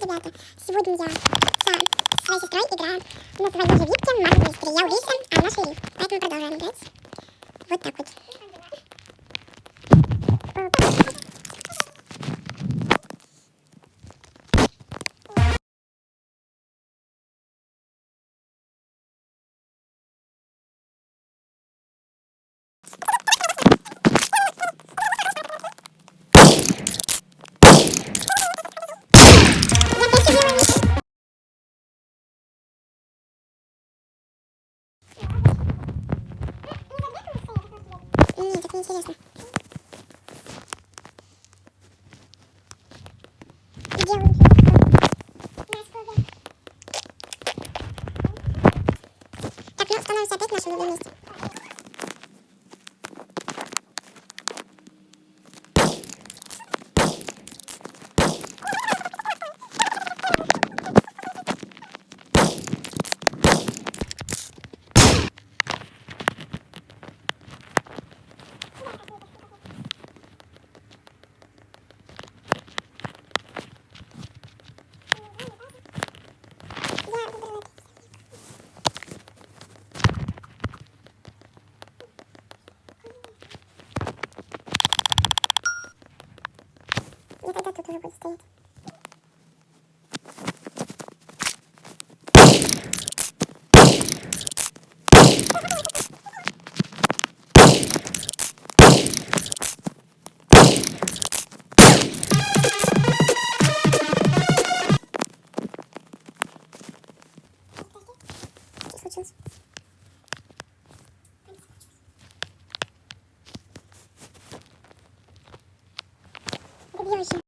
ребята, сегодня я с своей сестрой играю на своей же випке Марвел Мистери. Я убийца, а она Шериф. Поэтому продолжаем играть. Вот так вот. Нет, так неинтересно. Где он? Так, ну становимся опять в нашем новом месте. Я тогда тут уже буду стоять.